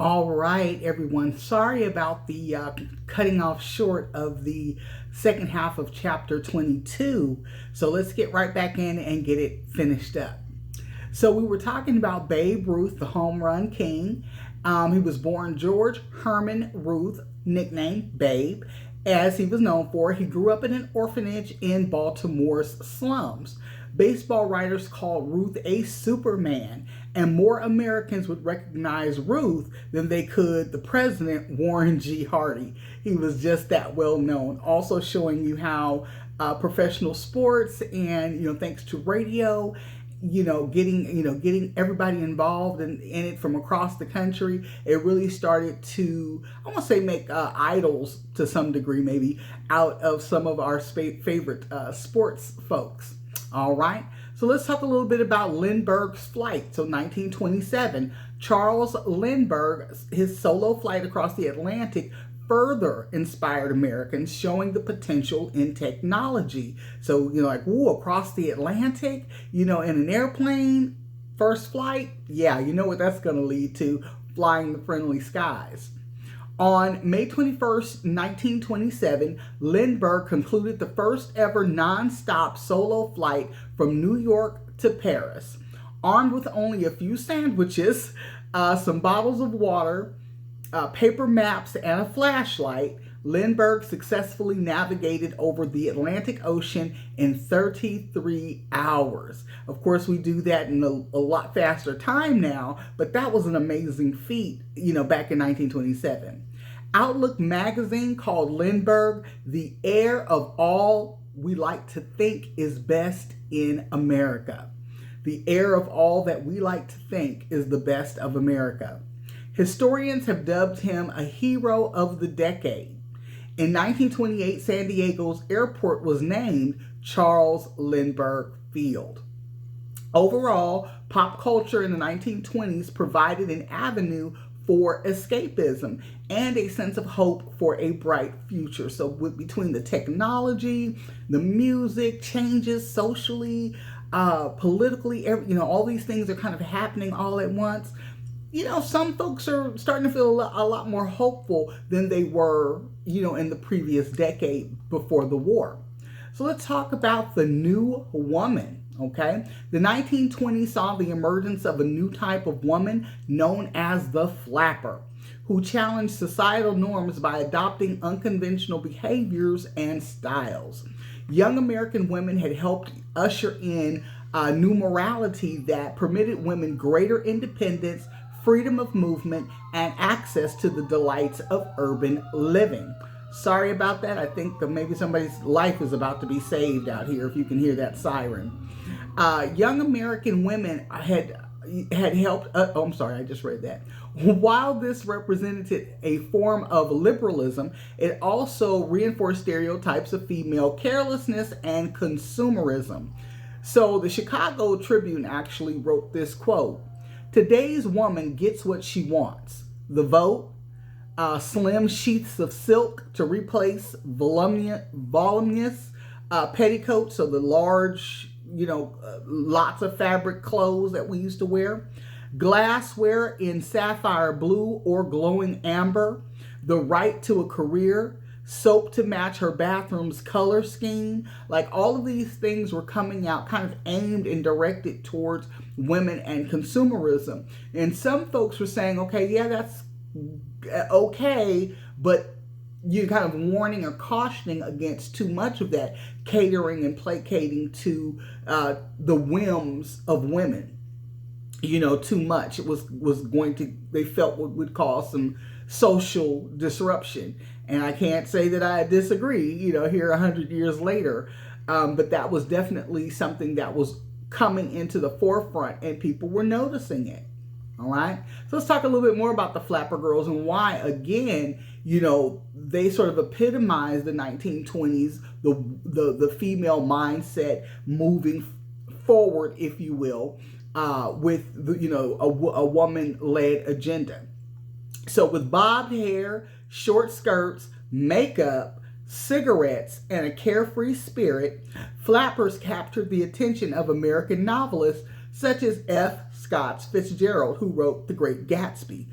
All right, everyone. Sorry about the cutting off short of the second half of chapter 22. So let's get right back in and get it finished up. So we were talking about Babe Ruth, the home run king. He was born George Herman Ruth, nicknamed Babe, as he was known for. He grew up in an orphanage in Baltimore's slums. Baseball writers called Ruth a Superman, and more Americans would recognize Ruth than they could the president, Warren G. Harding. He was just that well known. Also showing you how professional sports and, thanks to radio, getting everybody involved in it from across the country, it really started to, I want to say, make idols to some degree, maybe, out of some of our favorite sports folks. All right, so let's talk a little bit about Lindbergh's flight. So 1927, Charles Lindbergh, his solo flight across the Atlantic further inspired Americans, showing the potential in technology. So, like, ooh, across the Atlantic, in an airplane, first flight, yeah, you know what that's going to lead to, flying the friendly skies. On May 21st, 1927, Lindbergh concluded the first ever non-stop solo flight from New York to Paris. Armed with only a few sandwiches, some bottles of water, paper maps, and a flashlight, Lindbergh successfully navigated over the Atlantic Ocean in 33 hours. Of course, we do that in a lot faster time now, but that was an amazing feat, back in 1927. Outlook magazine called Lindbergh the heir of all we like to think is best in America. The heir of all that we like to think is the best of America. Historians have dubbed him a hero of the decade. In 1928, San Diego's airport was named Charles Lindbergh Field. Overall, pop culture in the 1920s provided an avenue for escapism and a sense of hope for a bright future. So between the technology, the music, changes socially, politically, all these things are kind of happening all at once. Some folks are starting to feel a lot more hopeful than they were, in the previous decade before the war. So let's talk about the new woman, okay? The 1920s saw the emergence of a new type of woman known as the flapper, who challenged societal norms by adopting unconventional behaviors and styles. Young American women had helped usher in a new morality that permitted women greater independence, freedom of movement, and access to the delights of urban living. Sorry about that. I think that maybe somebody's life is about to be saved out here if you can hear that siren. Young American women had helped, I'm sorry, I just read that. While this represented a form of liberalism, it also reinforced stereotypes of female carelessness and consumerism. So the Chicago Tribune actually wrote this quote: "Today's woman gets what she wants: the vote, slim sheaths of silk to replace voluminous petticoats, so the large, lots of fabric clothes that we used to wear, glassware in sapphire blue or glowing amber, the right to a career, soap to match her bathroom's color scheme." Like, all of these things were coming out kind of aimed and directed towards women and consumerism. And some folks were saying, okay, yeah, that's okay, but you're kind of warning or cautioning against too much of that, catering and placating to the whims of women. Too much. It was going to, they felt, would cause some social disruption. And I can't say that I disagree, here 100 years later. But that was definitely something that was coming into the forefront and people were noticing it. All right. So let's talk a little bit more about the Flapper Girls and why, again, they sort of epitomize the 1920s, the female mindset moving forward, if you will, with a woman-led agenda. So with bobbed hair, short skirts, makeup, cigarettes, and a carefree spirit, flappers captured the attention of American novelists such as F. Scott Fitzgerald, who wrote The Great Gatsby.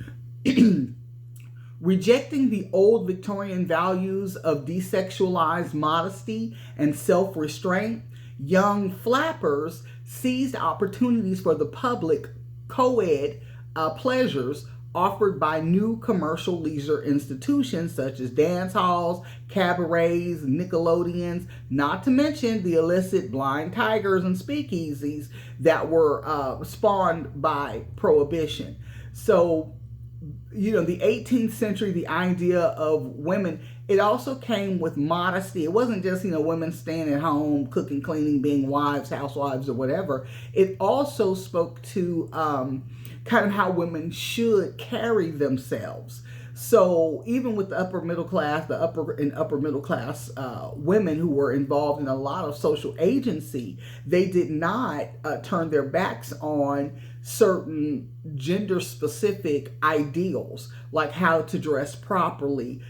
Rejecting the old Victorian values of desexualized modesty and self restraint, young flappers seized opportunities for the public co ed pleasures offered by new commercial leisure institutions such as dance halls, cabarets, Nickelodeons, not to mention the illicit blind tigers and speakeasies that were spawned by Prohibition. So, the 18th century, the idea of women, it also came with modesty. It wasn't just, women staying at home, cooking, cleaning, being wives, housewives, or whatever. It also spoke to kind of how women should carry themselves. So even with the upper middle class, the upper middle class women who were involved in a lot of social agency, they did not turn their backs on certain gender specific ideals, like how to dress properly,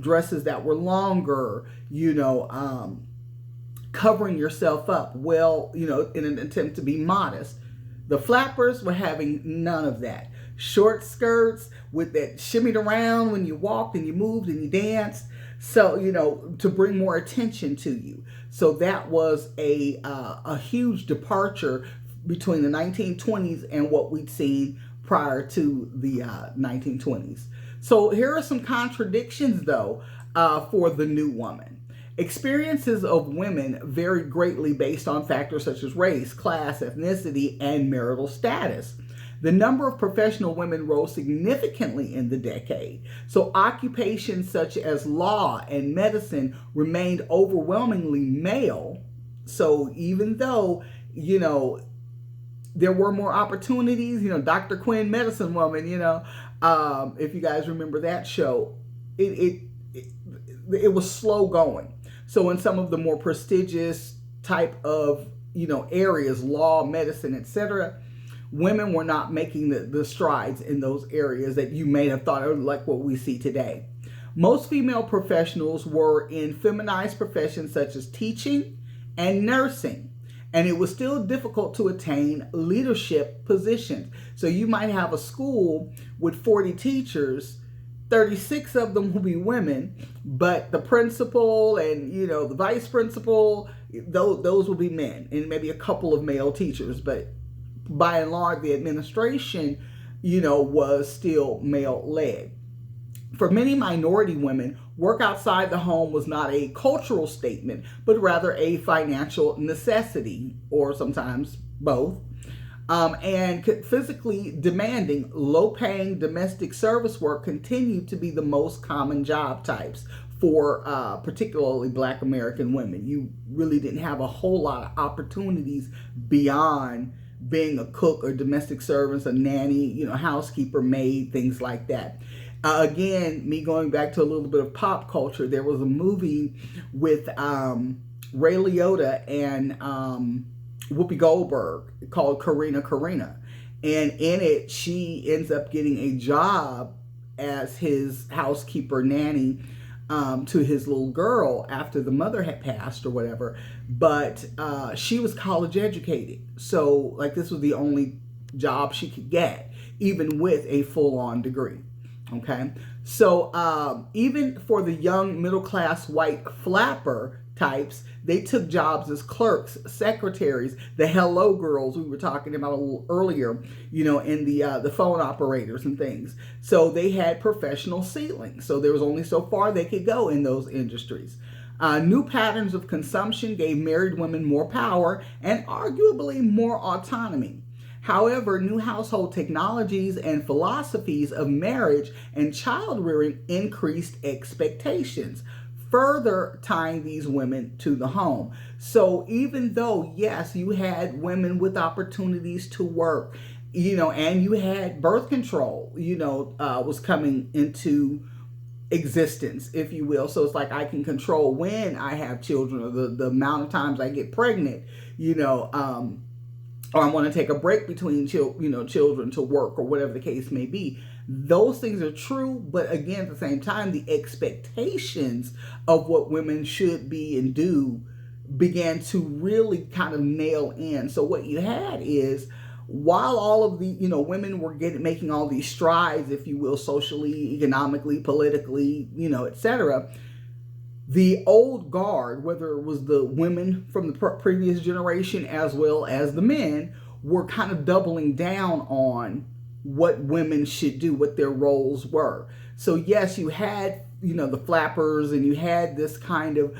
dresses that were longer, covering yourself up well, in an attempt to be modest. The flappers were having none of that. Short skirts with that shimmied around when you walked and you moved and you danced. So, to bring more attention to you. So that was a huge departure between the 1920s and what we'd seen prior to the 1920s. So here are some contradictions, though, for the new woman. Experiences of women vary greatly based on factors such as race, class, ethnicity, and marital status. The number of professional women rose significantly in the decade. So occupations such as law and medicine remained overwhelmingly male. So even though, there were more opportunities, Dr. Quinn, Medicine Woman, if you guys remember that show, it was slow going. So in some of the more prestigious type of, areas, law, medicine, etc., women were not making the strides in those areas that you may have thought of, like what we see today. Most female professionals were in feminized professions such as teaching and nursing. And it was still difficult to attain leadership positions. So you might have a school with 40 teachers, 36 of them will be women, but the principal and, the vice principal, those will be men, and maybe a couple of male teachers. But by and large, the administration, was still male-led. For many minority women, work outside the home was not a cultural statement, but rather a financial necessity, or sometimes both. And physically demanding, low-paying domestic service work continued to be the most common job types for particularly Black American women. You really didn't have a whole lot of opportunities beyond being a cook or domestic servant, a nanny, housekeeper, maid, things like that. Again, me going back to a little bit of pop culture, there was a movie with Ray Liotta and Whoopi Goldberg called Karina Karina. And in it, she ends up getting a job as his housekeeper nanny to his little girl after the mother had passed or whatever. But she was college educated. So this was the only job she could get, even with a full-on degree. Okay, so even for the young middle-class white flapper types, they took jobs as clerks, secretaries, the hello girls we were talking about a little earlier, in the phone operators and things. So they had professional ceilings. So there was only so far they could go in those industries. New patterns of consumption gave married women more power and arguably more autonomy. However, new household technologies and philosophies of marriage and child rearing increased expectations, further tying these women to the home. So even though, yes, you had women with opportunities to work, and you had birth control, was coming into existence, if you will. So it's like I can control when I have children, or the amount of times I get pregnant, or I want to take a break between children to work, or whatever the case may be. Those things are true, but again, at the same time, the expectations of what women should be and do began to really kind of nail in. So what you had is while all of the, women were making all these strides, if you will, socially, economically, politically, etc., the old guard, whether it was the women from the previous generation as well as the men, were kind of doubling down on what women should do, what their roles were. So yes, you had, the flappers, and you had this kind of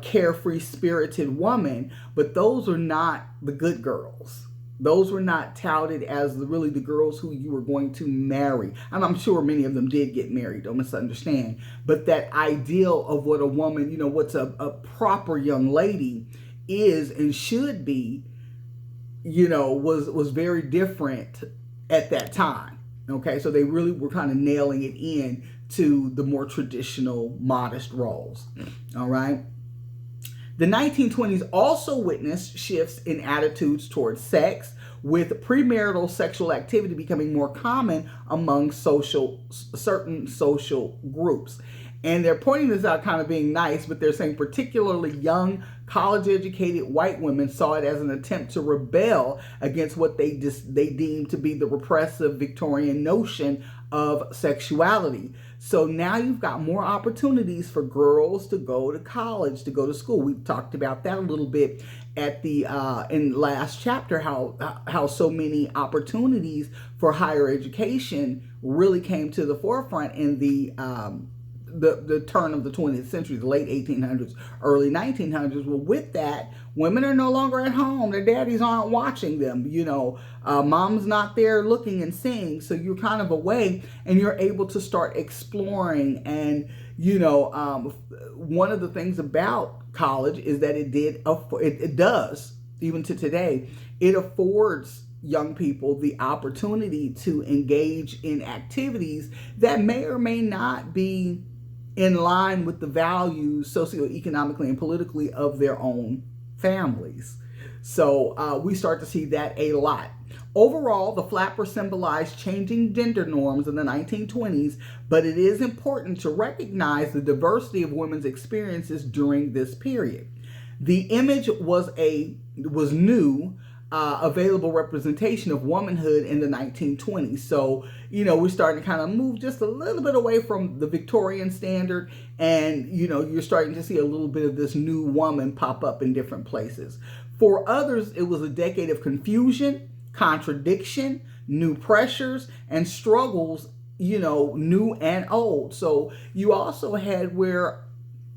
carefree, spirited woman, but those are not the good girls. Those were not touted as really the girls who you were going to marry. And I'm sure many of them did get married, don't misunderstand. But that ideal of what a woman, what's a proper young lady is and should be, was very different at that time. Okay, so they really were kind of nailing it in to the more traditional, modest roles. All right. The 1920s also witnessed shifts in attitudes towards sex, with premarital sexual activity becoming more common among certain social groups. And they're pointing this out kind of being nice, but they're saying particularly young, college-educated white women saw it as an attempt to rebel against what they deemed to be the repressive Victorian notion of sexuality. So now you've got more opportunities for girls to go to college, to go to school. We talked about that a little bit at the in last chapter, how so many opportunities for higher education really came to the forefront in the turn of the 20th century, the late 1800s, early 1900s. Well, with that, women are no longer at home. Their daddies aren't watching them. Mom's not there looking and seeing. So you're kind of away, and you're able to start exploring. And, one of the things about college is that it does, even to today, it affords young people the opportunity to engage in activities that may or may not be in line with the values socioeconomically and politically of their own families. So we start to see that a lot. Overall, the flapper symbolized changing gender norms in the 1920s, but it is important to recognize the diversity of women's experiences during this period. The image was new, available representation of womanhood in the 1920s. So, we're starting to kind of move just a little bit away from the Victorian standard, and, you're starting to see a little bit of this new woman pop up in different places. For others, it was a decade of confusion, contradiction, new pressures, and struggles, new and old. So you also had where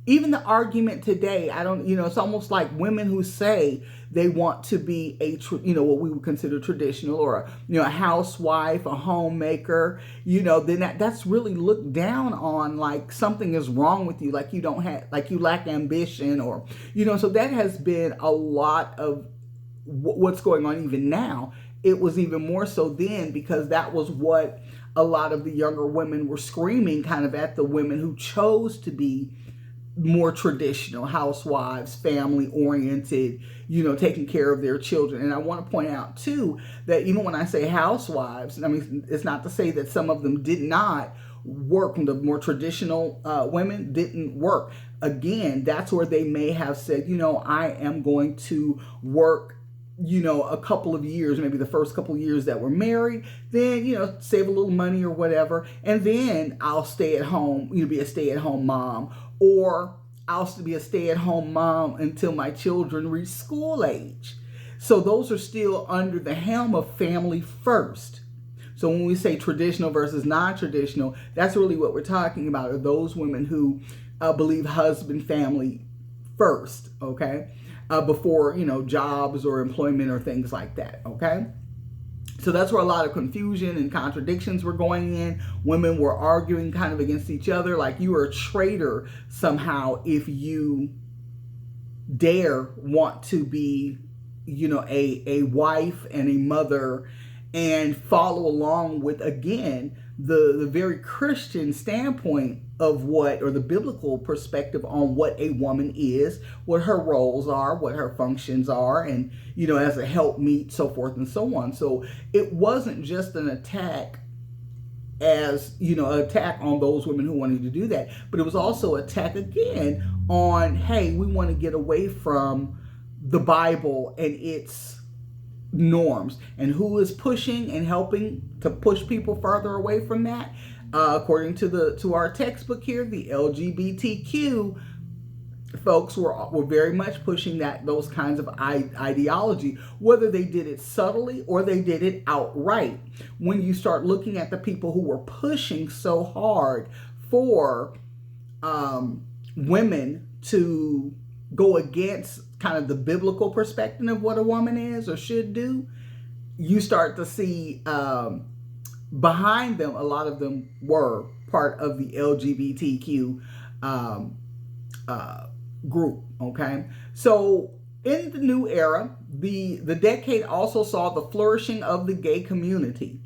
even the argument today, it's almost like women who say they want to be what we would consider traditional, or a housewife, a homemaker, then that's really looked down on, like something is wrong with you, like you lack ambition, or, so that has been a lot of what's going on even now. It was even more so then, because that was what a lot of the younger women were screaming kind of at the women who chose to be more traditional housewives, family oriented, taking care of their children. And I want to point out too that even when I say housewives, it's not to say that some of them did not work. The more traditional women didn't work. Again, that's where they may have said, I am going to work a couple of years, maybe the first couple of years that we're married, then, save a little money or whatever. And then I'll stay at home, be a stay-at-home mom, or I'll be a stay-at-home mom until my children reach school age. So those are still under the helm of family first. So when we say traditional versus non-traditional, that's really what we're talking about, are those women who believe husband, family first, okay? Before, jobs or employment or things like that, okay? So that's where a lot of confusion and contradictions were going in. Women were arguing kind of against each other, like you are a traitor somehow if you dare want to be, a wife and a mother and follow along with, again, the very Christian standpoint of what, or the biblical perspective on what a woman is, what her roles are, what her functions are, and, as a helpmeet, so forth and so on. So it wasn't just an attack attack on those women who wanted to do that, but it was also attack again on, hey, we want to get away from the Bible and its norms. And who is pushing and helping to push people further away from that? According to our textbook here, the LGBTQ folks were very much pushing those kinds of ideology, whether they did it subtly or they did it outright. When you start looking at the people who were pushing so hard for women to go against kind of the biblical perspective of what a woman is or should do, you start to see behind them, a lot of them were part of the LGBTQ group. Okay, so in the new era, the decade also saw the flourishing of the gay community.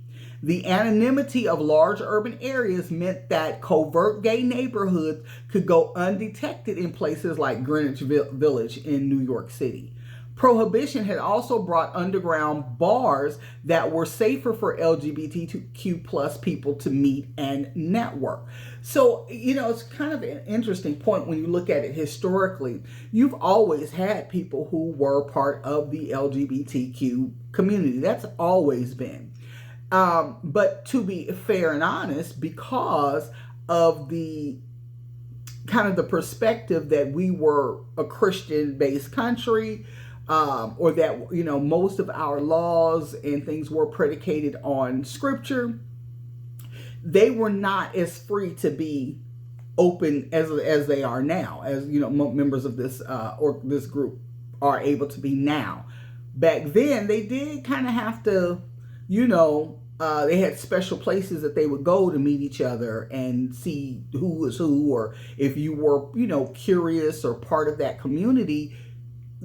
The anonymity of large urban areas meant that covert gay neighborhoods could go undetected in places like Greenwich Village in New York City. Prohibition had also brought underground bars that were safer for LGBTQ plus people to meet and network. So, it's kind of an interesting point when you look at it historically. You've always had people who were part of the LGBTQ community. That's always been. But to be fair and honest, because of the kind of the perspective that we were a Christian-based country, or that, most of our laws and things were predicated on scripture, they were not as free to be open as they are now, as, members of this or this group are able to be now. Back then, they did kind of have to, they had special places that they would go to meet each other and see who was who, or if you were, curious or part of that community,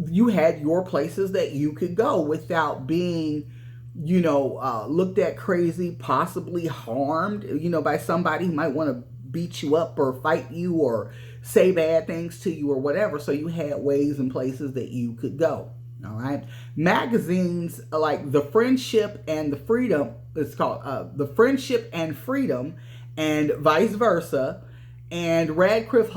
you had your places that you could go without being, looked at crazy, possibly harmed, by somebody who might want to beat you up or fight you or say bad things to you or whatever. So you had ways and places that you could go. All right. Magazines like The Friendship and the Freedom, it's called The Friendship and Freedom and Vice Versa, and Radcliffe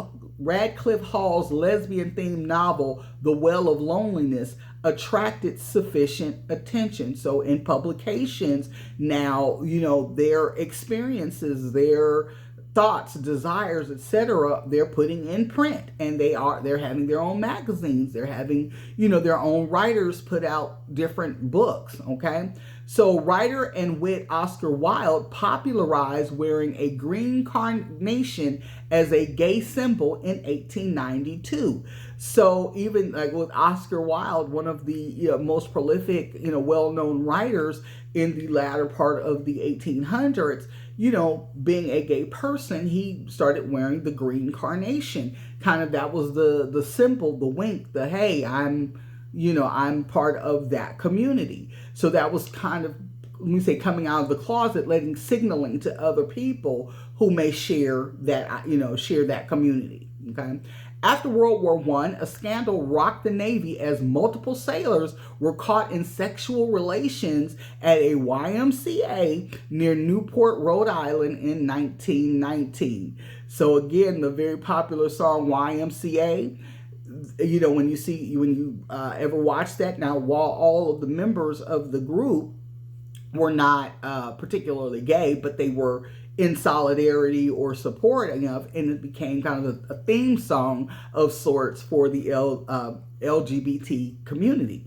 Hall's lesbian-themed novel, The Well of Loneliness, attracted sufficient attention. So in publications now, their experiences, their thoughts, desires, etc., they're putting in print, and they're having their own magazines. They're having, their own writers put out different books. Okay. So writer and wit Oscar Wilde popularized wearing a green carnation as a gay symbol in 1892. So even like with Oscar Wilde, one of the most prolific, well-known writers in the latter part of the 1800s, being a gay person, he started wearing the green carnation. Kind of that was the symbol, the wink, the hey, I'm part of that community. So that was kind of, when we say coming out of the closet, signaling to other people who may share that, share that community. Okay. After World War I, a scandal rocked the Navy as multiple sailors were caught in sexual relations at a YMCA near Newport, Rhode Island in 1919. So again, the very popular song YMCA, when you ever watch that, now while all of the members of the group were not particularly gay, but they were in solidarity or supporting of, and it became kind of a theme song of sorts for the LGBT community.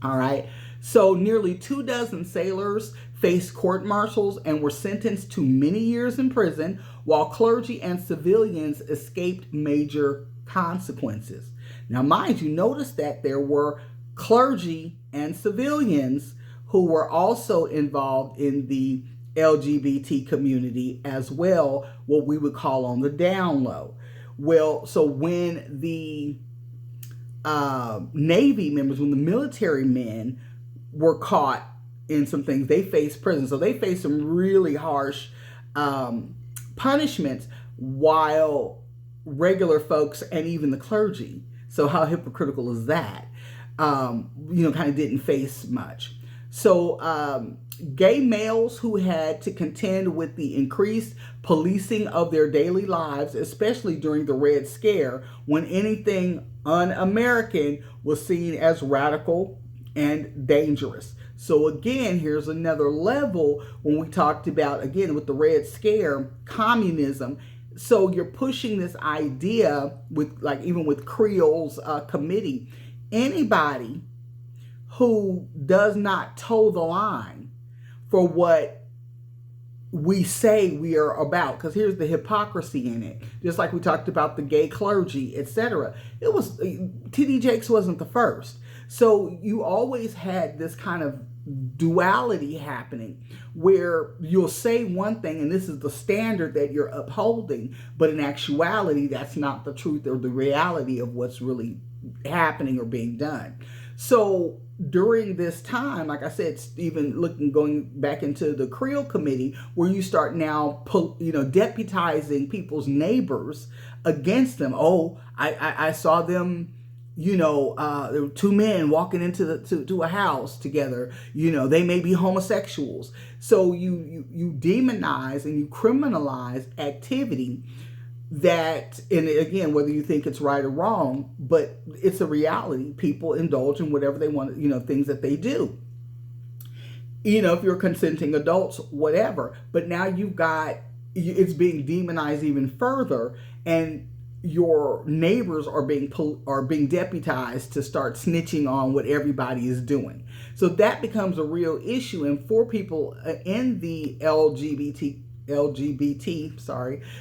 All right. So nearly 24 sailors faced court-martials and were sentenced to many years in prison, while clergy and civilians escaped major consequences. Now, mind you, notice that there were clergy and civilians who were also involved in the LGBT community as well, what we would call on the down low. Well, so when the Navy members, when the military men were caught in some things, they faced prison. So they faced some really harsh punishments, while regular folks and even the clergy, so how hypocritical is that, kind of didn't face much. So gay males who had to contend with the increased policing of their daily lives, especially during the Red Scare, when anything un-American was seen as radical and dangerous. So again, here's another level when we talked about, again, with the Red Scare, communism. So you're pushing this idea with, like, even with Creel's committee, anybody who does not toe the line for what we say we are about, because here's the hypocrisy in it. Just like we talked about the gay clergy, etc. It was T.D. Jakes wasn't the first. So you always had this kind of duality happening where you'll say one thing and this is the standard that you're upholding, but in actuality that's not the truth or the reality of what's really happening or being done. So during this time, like I said, even going back into the Creel Committee, where you start now, deputizing people's neighbors against them. Oh, I saw them, there were two men walking into to a house together. They may be homosexuals. So you demonize and you criminalize activity that, and again, whether you think it's right or wrong, but it's a reality. People indulge in whatever they want, things that they do. If you're consenting adults, whatever. But now it's being demonized even further, and your neighbors are being deputized to start snitching on what everybody is doing. So that becomes a real issue, and for people in the LGBT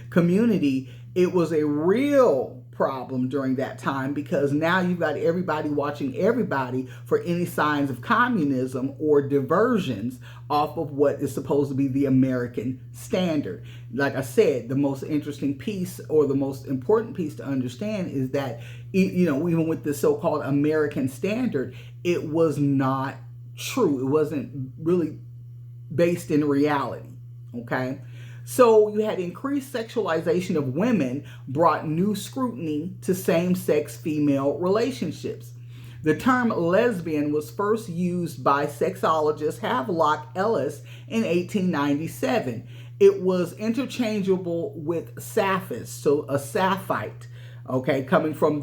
community, it was a real problem during that time, because now you've got everybody watching everybody for any signs of communism or diversions off of what is supposed to be the American standard. Like I said, the most interesting piece, or the most important piece to understand, is that even with the so-called American standard, it was not true. It wasn't really based in reality. Okay. So you had increased sexualization of women brought new scrutiny to same-sex female relationships. The term lesbian was first used by sexologist Havelock Ellis in 1897. It was interchangeable with sapphist, so a sapphite, okay, coming from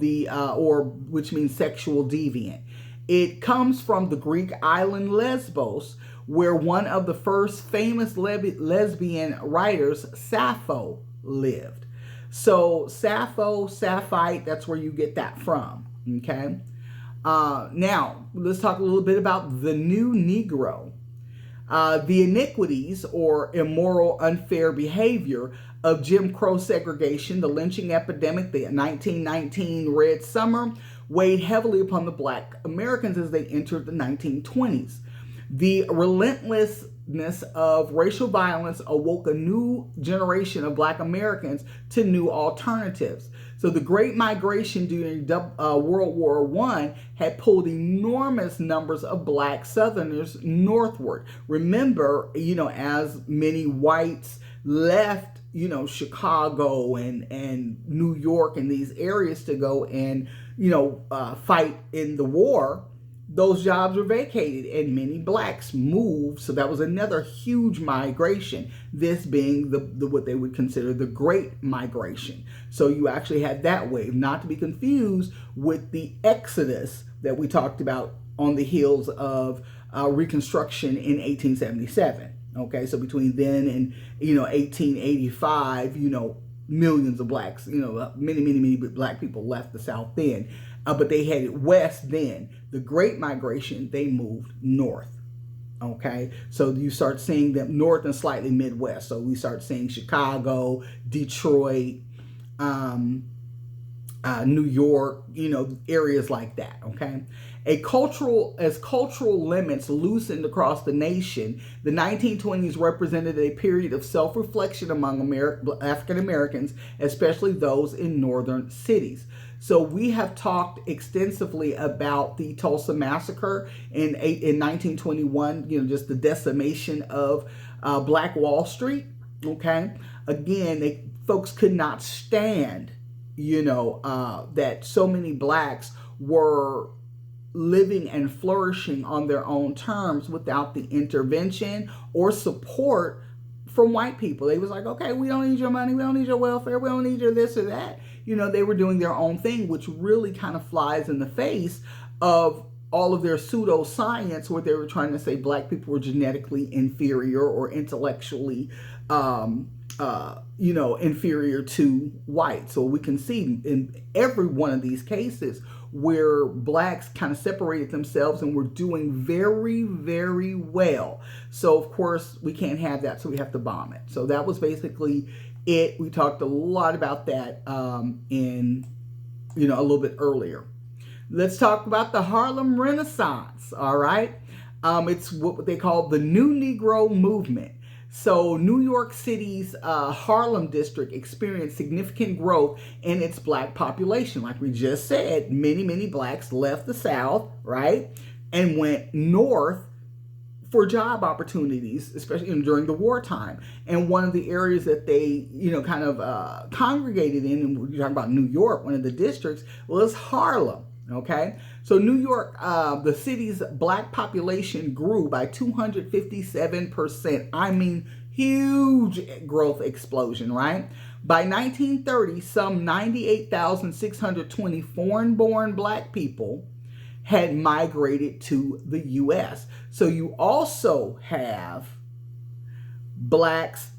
which means sexual deviant. It comes from the Greek island Lesbos, where one of the first famous lesbian writers, Sappho, lived. So Sappho, sapphite, that's where you get that from, okay? Now, let's talk a little bit about the new Negro. The iniquities or immoral, unfair behavior of Jim Crow segregation, the lynching epidemic, the 1919 Red Summer, weighed heavily upon the Black Americans as they entered the 1920s. The relentlessness of racial violence awoke a new generation of Black Americans to new alternatives. So the Great Migration during World War I had pulled enormous numbers of Black Southerners northward. Remember, as many whites left, Chicago and New York and these areas to go and, fight in the war, those jobs were vacated and many blacks moved. So that was another huge migration, this being the what they would consider the Great Migration. So you actually had that wave, not to be confused with the Exodus that we talked about on the heels of Reconstruction in 1877. Okay, so between then and 1885, millions of blacks, many black people left the South then. But they headed west then. The Great Migration, they moved north. Okay, so you start seeing them north and slightly Midwest. So we start seeing Chicago, Detroit, New York, areas like that. Okay, as cultural limits loosened across the nation, the 1920s represented a period of self-reflection among African Americans, especially those in northern cities. So we have talked extensively about the Tulsa Massacre in 1921, just the decimation of Black Wall Street, okay? Again, folks could not stand, that so many blacks were living and flourishing on their own terms without the intervention or support from white people. They was like, okay, we don't need your money, we don't need your welfare, we don't need your this or that. They were doing their own thing, which really kind of flies in the face of all of their pseudoscience where they were trying to say black people were genetically inferior or intellectually inferior to white. So we can see in every one of these cases where blacks kind of separated themselves and were doing very, very well. So of course we can't have that, so we have to bomb it. So that was basically it. We talked a lot about that in a little bit earlier. Let's talk about the Harlem Renaissance. All right, it's what they call the New Negro movement. So New York City's Harlem district experienced significant growth in its black population. Like we just said, many, many blacks left the South, right, and went north for job opportunities, especially during the wartime. And one of the areas that they, kind of congregated in, and we're talking about New York, one of the districts, was Harlem. Okay, so New York, the city's black population grew by 257%. I mean, huge growth explosion, right? By 1930, some 98,620 foreign-born black people had migrated to the U.S. So you also have blacks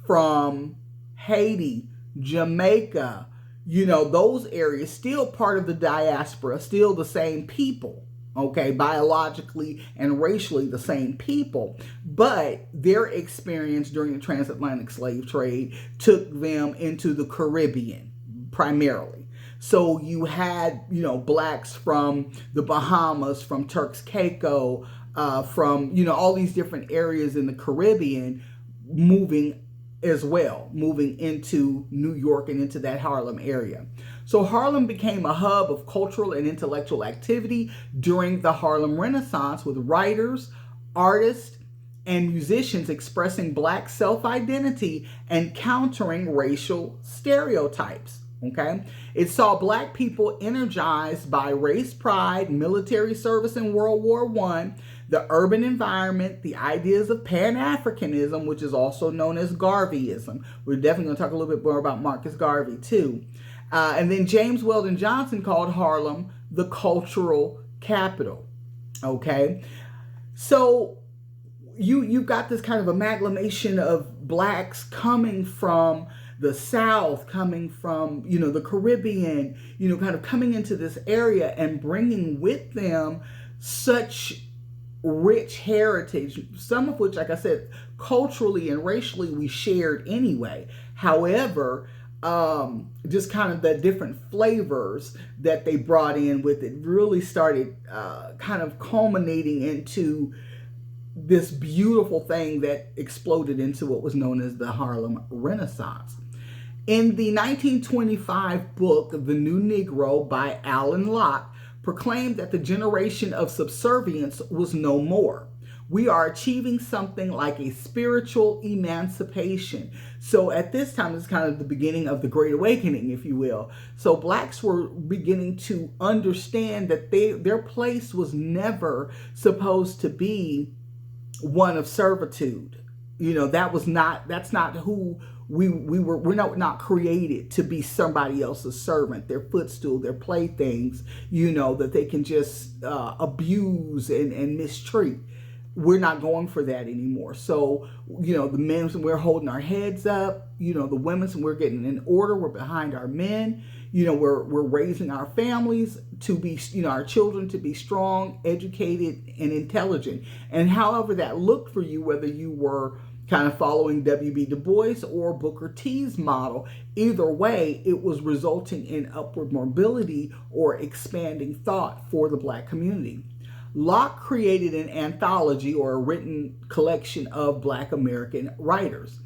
from Haiti, Jamaica, those areas, still part of the diaspora, still the same people, okay, biologically and racially the same people, but their experience during the transatlantic slave trade took them into the Caribbean primarily. So you had, blacks from the Bahamas, from Turks Caicos, from, all these different areas in the Caribbean moving into New York and into that Harlem area. So Harlem became a hub of cultural and intellectual activity during the Harlem Renaissance, with writers, artists, and musicians expressing black self-identity and countering racial stereotypes. Okay, it saw black people energized by race pride, military service in World War I, the urban environment, the ideas of Pan-Africanism, which is also known as Garveyism. We're definitely going to talk a little bit more about Marcus Garvey too. And then James Weldon Johnson called Harlem the cultural capital. Okay, so you've got this kind of amalgamation of blacks coming from the South, coming from, the Caribbean, kind of coming into this area and bringing with them such rich heritage, some of which, like I said, culturally and racially we shared anyway. However, just kind of the different flavors that they brought in with it really started kind of culminating into this beautiful thing that exploded into what was known as the Harlem Renaissance. In the 1925 book, The New Negro by Alan Locke, proclaimed that the generation of subservience was no more. We are achieving something like a spiritual emancipation. So at this time, it's kind of the beginning of the Great Awakening, if you will. So blacks were beginning to understand that their place was never supposed to be one of servitude. That's not who we're not created to be somebody else's servant, their footstool, their playthings, that they can just abuse and mistreat. We're not going for that anymore. So, the men, we're holding our heads up, the women, we're getting in order, we're behind our men, we're raising our families to be, our children to be strong, educated, and intelligent. And however that looked for you, whether you were kind of following W.B. Du Bois or Booker T's model, either way, it was resulting in upward mobility or expanding thought for the black community. Locke created an anthology or a written collection of black American writers.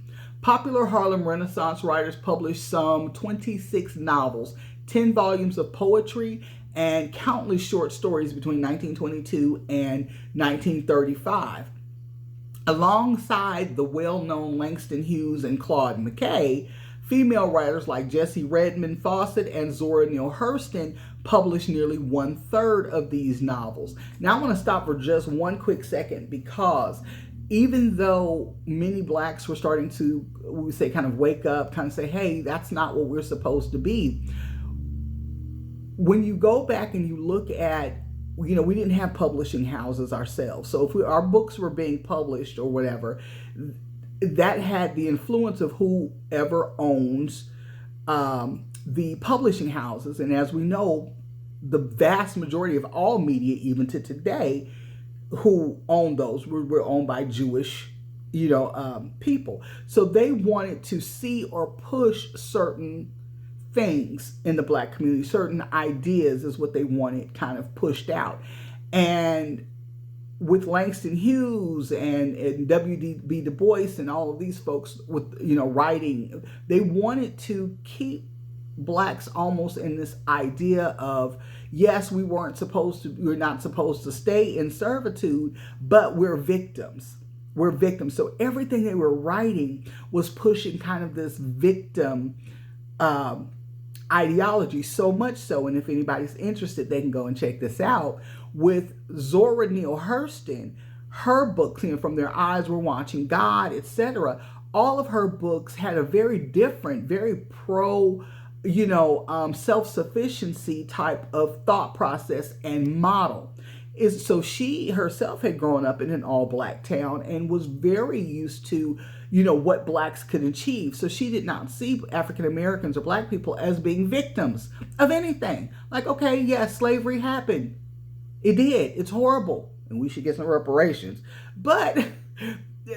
Popular Harlem Renaissance writers published some 26 novels, 10 volumes of poetry, and countless short stories between 1922 and 1935. Alongside the well-known Langston Hughes and Claude McKay, female writers like Jessie Redmond Fawcett and Zora Neale Hurston published nearly 1/3 of these novels. Now I want to stop for just one quick second, because even though many blacks were starting to, we would say, kind of wake up, kind of say, hey, that's not what we're supposed to be. When you go back and you look at we didn't have publishing houses ourselves. So if our books were being published or whatever, that had the influence of whoever owns the publishing houses. And as we know, the vast majority of all media, even to today, who own those were owned by Jewish, people. So they wanted to see or push certain things in the Black community, certain ideas is what they wanted kind of pushed out. And with Langston Hughes and W.B. Du Bois and all of these folks with, writing, they wanted to keep Blacks almost in this idea of, yes, we're not supposed to stay in servitude, but we're victims. We're victims. So everything they were writing was pushing kind of this victim ideology, so much so, and if anybody's interested, they can go and check this out, with Zora Neale Hurston, her books, From Their Eyes Were Watching God, etc. All of her books had a very different, very pro, self-sufficiency type of thought process and model. So she herself had grown up in an all-Black town and was very used to, what Blacks could achieve. So she did not see African Americans or Black people as being victims of anything. Like, okay, yes, slavery happened. It did. It's horrible. And we should get some reparations. But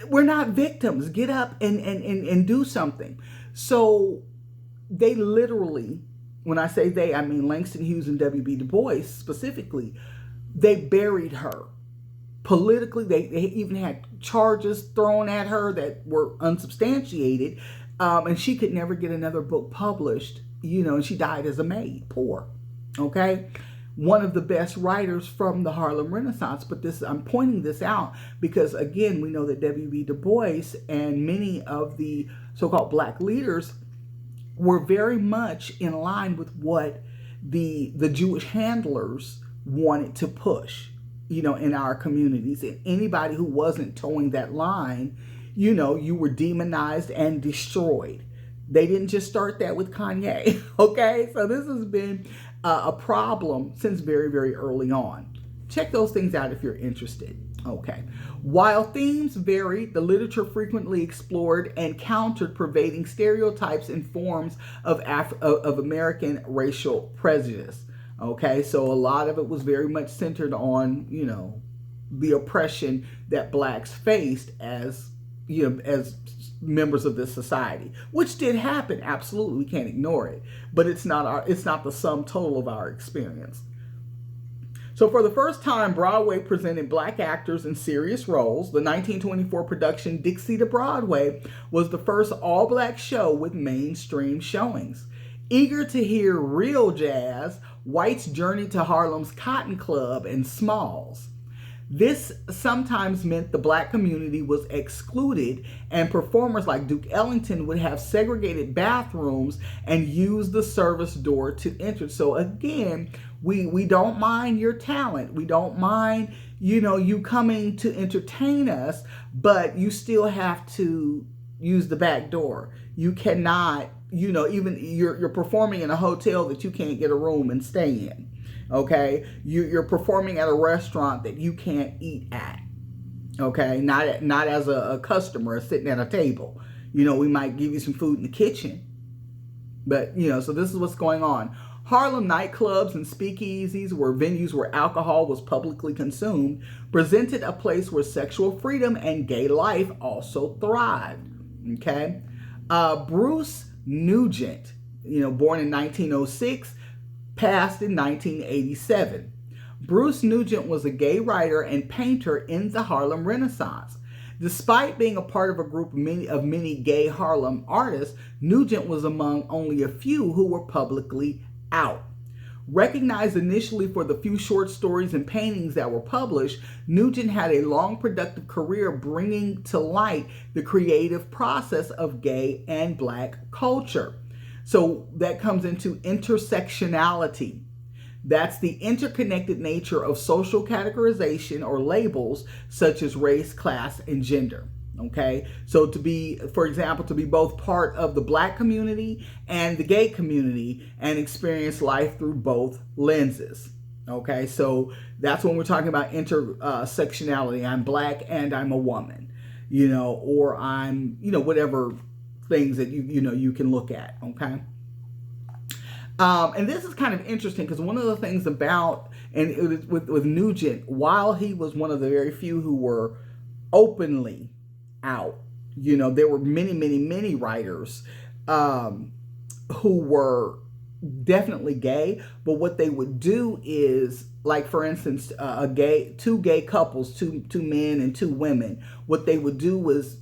we're not victims. Get up and do something. So they literally, when I say they, I mean Langston Hughes and W.B. Du Bois specifically, they buried her. Politically, they even had charges thrown at her that were unsubstantiated, and she could never get another book published, and she died as a maid, poor, okay? One of the best writers from the Harlem Renaissance, but I'm pointing this out because, again, we know that W.B. Du Bois and many of the so-called Black leaders were very much in line with what the Jewish handlers wanted to push, in our communities. And anybody who wasn't towing that line, you were demonized and destroyed. They didn't just start that with Kanye, okay? So this has been a problem since very, very early on. Check those things out if you're interested, okay? While themes varied, the literature frequently explored and countered pervading stereotypes and forms of American racial prejudice. Okay, so a lot of it was very much centered on, the oppression that Blacks faced as members of this society, which did happen. Absolutely, we can't ignore it, but it's not the sum total of our experience. So for the first time, Broadway presented Black actors in serious roles. The 1924 production Dixie to Broadway was the first all-Black show with mainstream showings. Eager to hear real jazz, whites journeyed to Harlem's Cotton Club and Smalls. This sometimes meant the Black community was excluded, and performers like Duke Ellington would have segregated bathrooms and use the service door to enter. So again, we don't mind your talent. We don't mind, you coming to entertain us, but you still have to use the back door. You cannot, even you're performing in a hotel that you can't get a room and stay in. Okay, you're performing at a restaurant that you can't eat at. Okay, not as a customer sitting at a table. We might give you some food in the kitchen, but so this is what's going on. Harlem nightclubs and speakeasies, were venues where alcohol was publicly consumed, presented a place where sexual freedom and gay life also thrived. Okay, Bruce Nugent, born in 1906. Passed in 1987. Bruce Nugent was a gay writer and painter in the Harlem Renaissance. Despite being a part of a group of many gay Harlem artists, Nugent was among only a few who were publicly out. Recognized initially for the few short stories and paintings that were published, Nugent had a long, productive career bringing to light the creative process of gay and Black culture. So that comes into intersectionality. That's the interconnected nature of social categorization or labels such as race, class, and gender. Okay, so to be, for example, to be both part of the Black community and the gay community and experience life through both lenses. Okay, so that's when we're talking about intersectionality. I'm black and I'm a woman, or I'm, whatever things that you can look at. Okay. And this is kind of interesting because one of the things about, and it was with Nugent, while he was one of the very few who were openly out, there were many, many, many writers who were definitely gay, but what they would do is, like, for instance, two gay couples, two men and two women, what they would do was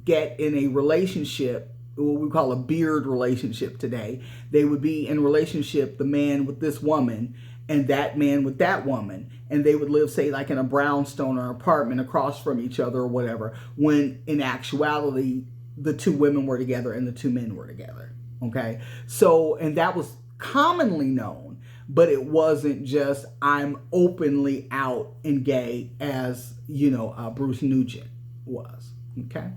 get in a relationship, what we call a beard relationship today. They would be in a relationship, the man with this woman and that man with that woman, and they would live, say, like in a brownstone or apartment across from each other or whatever, when in actuality the two women were together and the two men were together. Okay, so, and that was commonly known, but it wasn't just I'm openly out and gay as Bruce Nugent was. Okay,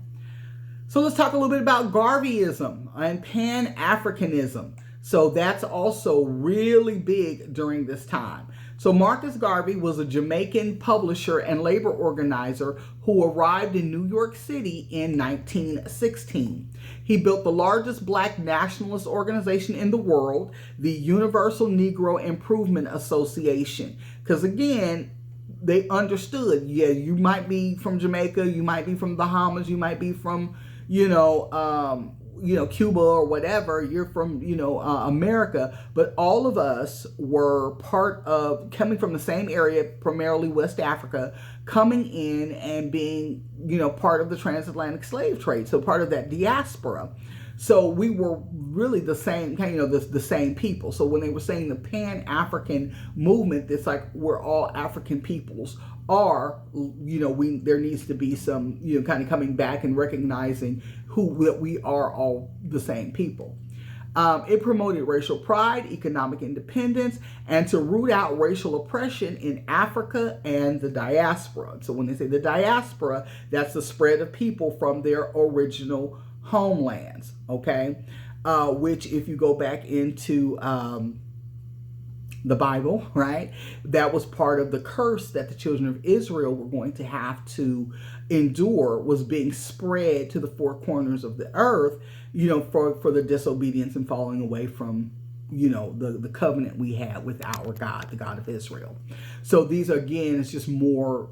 so let's talk a little bit about Garveyism and Pan-Africanism. So that's also really big during this time. So Marcus Garvey was a Jamaican publisher and labor organizer who arrived in New York City in 1916. He built the largest black nationalist organization in the world, the Universal Negro Improvement Association. Because again, they understood, you might be from Jamaica, you might be from the Bahamas, you might be from, Cuba or whatever, you're from, America, but all of us were coming from the same area, primarily West Africa, coming in and being, part of the transatlantic slave trade, so part of that diaspora. So we were really the same kind, the same people. So when they were saying the Pan-African movement, it's like we're all African peoples. Or, there needs to be some, kind of coming back and recognizing that we are all the same people. It promoted racial pride, economic independence, and to root out racial oppression in Africa and the diaspora. So when they say the diaspora, that's the spread of people from their original homelands, okay? Which, if you go back into the Bible, right, that was part of the curse that the children of Israel were going to have to endure, was being spread to the four corners of the earth, for the disobedience and falling away from, the covenant we had with our God, the God of Israel. So these, again, it's just more,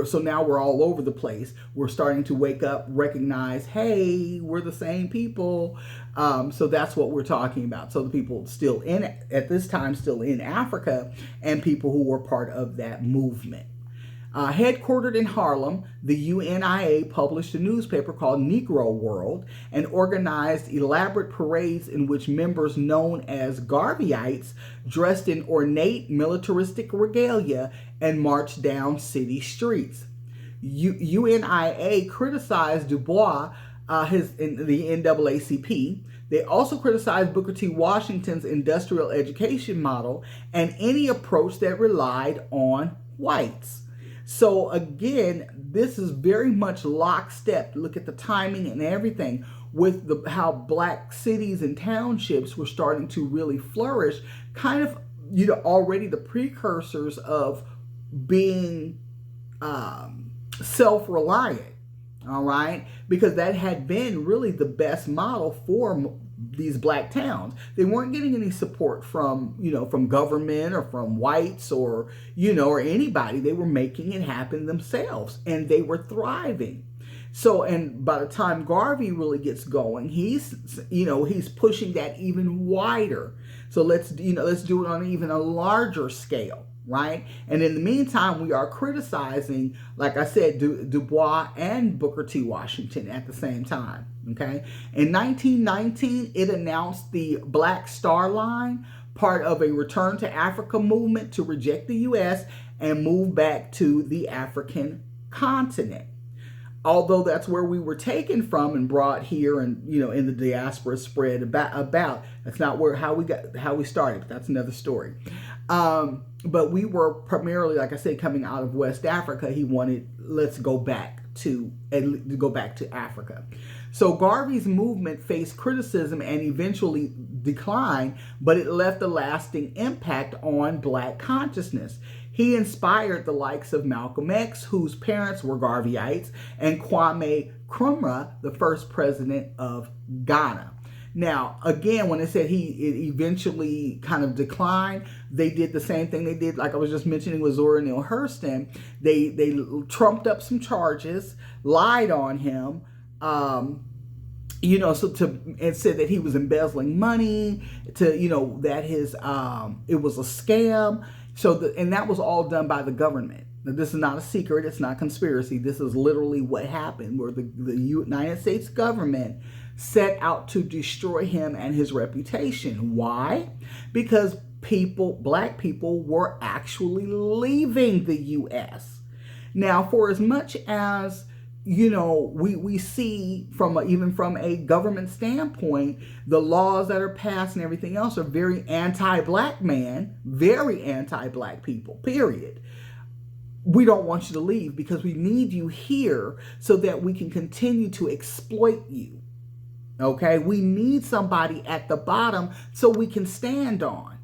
so now we're all over the place. We're starting to wake up, recognize, hey, we're the same people. So that's what we're talking about. So the people at this time still in Africa, and people who were part of that movement. Headquartered in Harlem, the UNIA published a newspaper called Negro World and organized elaborate parades in which members known as Garveyites dressed in ornate militaristic regalia and marched down city streets. UNIA criticized Du Bois in the NAACP. They also criticized Booker T. Washington's industrial education model and any approach that relied on whites. So again, this is very much lockstep. Look at the timing and everything with how black cities and townships were starting to really flourish, kind of, already the precursors of being self-reliant, all right? Because that had been really the best model for these black towns. They weren't getting any support from, from government or from whites or, or anybody. They were making it happen themselves, and they were thriving. So, and by the time Garvey really gets going, he's pushing that even wider. So let's do it on even a larger scale, right? And in the meantime, we are criticizing, like I said, Du Bois and Booker T. Washington at the same time, okay? In 1919, it announced the Black Star Line, part of a Return to Africa movement to reject the U.S. and move back to the African continent. Although that's where we were taken from and brought here, and in the diaspora spread about. That's not how we started, but that's another story. But we were primarily, like I said, coming out of West Africa. He wanted, let's go back to Africa. So Garvey's movement faced criticism and eventually declined, but it left a lasting impact on Black consciousness. He inspired the likes of Malcolm X, whose parents were Garveyites, and Kwame Nkrumah, the first president of Ghana. Now, again, when they said it eventually kind of declined, they did the same thing they did, like I was just mentioning with Zora Neale Hurston. They trumped up some charges, lied on him, and said that he was embezzling money, that his it was a scam. And that was all done by the government. Now, this is not a secret. It's not conspiracy. This is literally what happened, where the United States government set out to destroy him and his reputation. Why? Because Black people were actually leaving the U.S. Now, for as much as we see even from a government standpoint, the laws that are passed and everything else are very anti-Black man, very anti-Black people, period. We don't want you to leave because we need you here so that we can continue to exploit you. Okay? We need somebody at the bottom so we can stand on.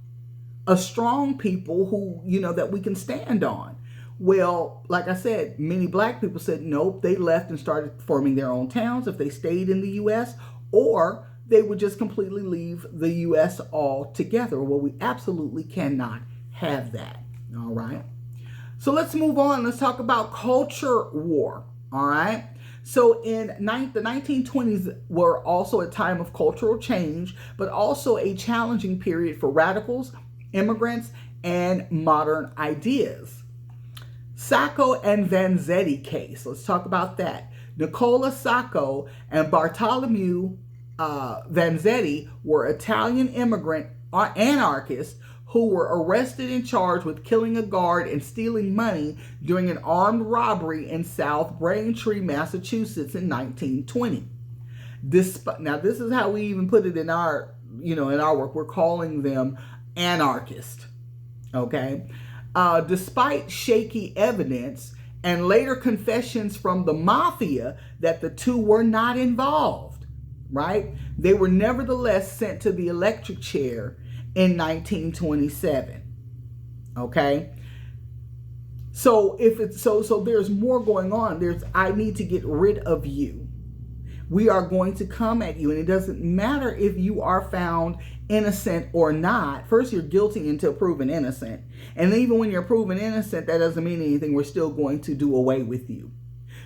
A strong people who, that we can stand on. Well, like I said, many Black people said nope. They left and started forming their own towns if they stayed in the U.S., or they would just completely leave the U.S. altogether. Well, we absolutely cannot have that. All right. So let's move on. Let's talk about culture war. All right. So the 1920s were also a time of cultural change, but also a challenging period for radicals, immigrants, and modern ideas. Sacco and Vanzetti case. Let's talk about that. Nicola Sacco and Bartolomeo Vanzetti were Italian immigrant anarchists who were arrested and charged with killing a guard and stealing money during an armed robbery in South Braintree, Massachusetts in 1920. Now, this is how we even put it in our work. We're calling them anarchists. Okay? Despite shaky evidence and later confessions from the mafia that the two were not involved, right? They were nevertheless sent to the electric chair in 1927. Okay? So so there's more going on. I need to get rid of you. We are going to come at you, and it doesn't matter if you are found innocent or not. First, you're guilty until proven innocent. And even when you're proven innocent, that doesn't mean anything. We're still going to do away with you.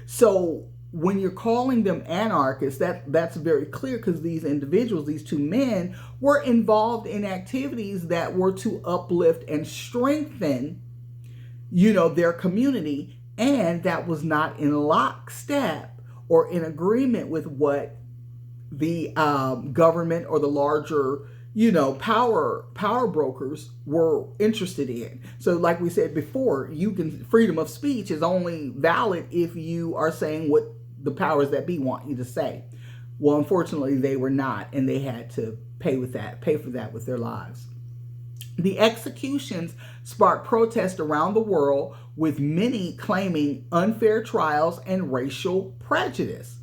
So when you're calling them anarchists, that's very clear, because these individuals, these two men, were involved in activities that were to uplift and strengthen, their community. And that was not in lockstep or in agreement with what the government or the larger, power brokers were interested in. So like we said before, freedom of speech is only valid if you are saying what the powers that be want you to say. Well, unfortunately, they were not, and they had to pay for that with their lives. The executions sparked protest around the world, with many claiming unfair trials and racial prejudice.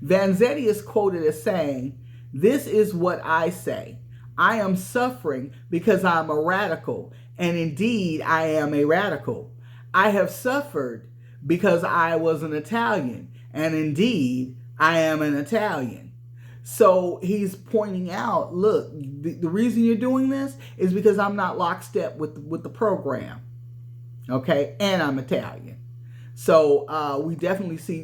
Vanzetti is quoted as saying, "This is what I say. I am suffering because I'm a radical, and indeed I am a radical. I have suffered because I was an Italian, and indeed I am an Italian." So he's pointing out, look, the reason you're doing this is because I'm not lockstep with the program. Okay, and I'm Italian. So we definitely see,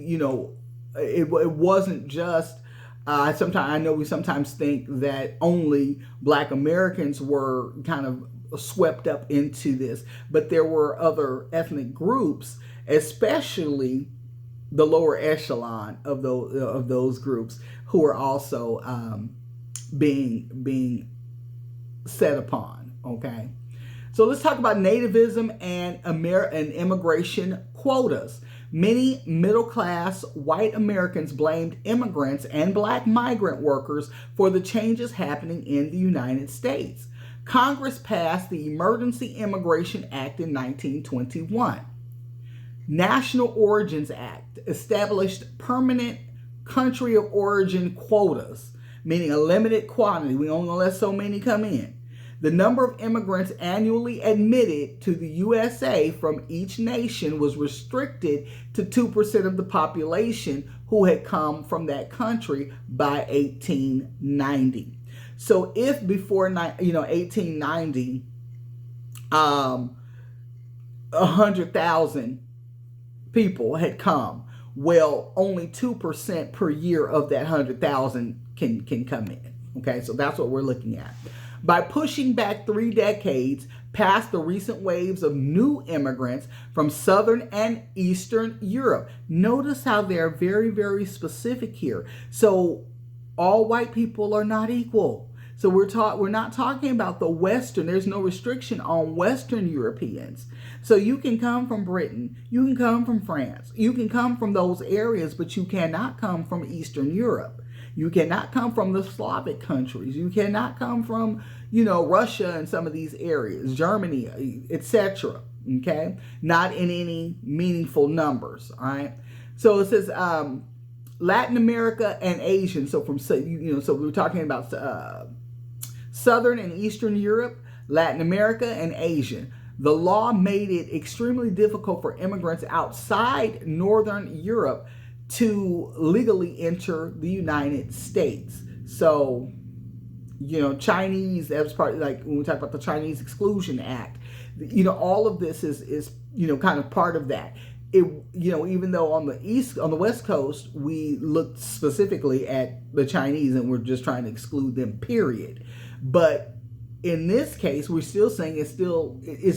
it wasn't just, I know we sometimes think that only Black Americans were kind of swept up into this, but there were other ethnic groups, especially the lower echelon of those groups, who were also being set upon. Okay. So let's talk about nativism and immigration quotas. Many middle-class white Americans blamed immigrants and Black migrant workers for the changes happening in the United States. Congress passed the Emergency Immigration Act in 1921. National Origins Act established permanent country of origin quotas, meaning a limited quantity. We only gonna let so many come in. The number of immigrants annually admitted to the USA from each nation was restricted to 2% of the population who had come from that country by 1890. So if before 1890, 100,000 people had come, well, only 2% per year of that 100,000 can come in. Okay, so that's what we're looking at. By pushing back 3 decades past the recent waves of new immigrants from Southern and Eastern Europe. Notice how they're very, very specific here. So all white people are not equal. So we're not talking about the Western. There's no restriction on Western Europeans. So you can come from Britain, you can come from France, you can come from those areas, but you cannot come from Eastern Europe. You cannot come from the Slavic countries. You cannot come from, Russia and some of these areas, Germany, etc. Okay? Not in any meaningful numbers. All right? So it says Latin America and Asian. So so we're talking about Southern and Eastern Europe, Latin America, and Asian. The law made it extremely difficult for immigrants outside Northern Europe to legally enter the United States. So, Chinese, that was part, like when we talk about the Chinese Exclusion Act, all of this is kind of part of that. It, even though on the West Coast, we looked specifically at the Chinese and we're just trying to exclude them, period. But in this case, we're still saying it's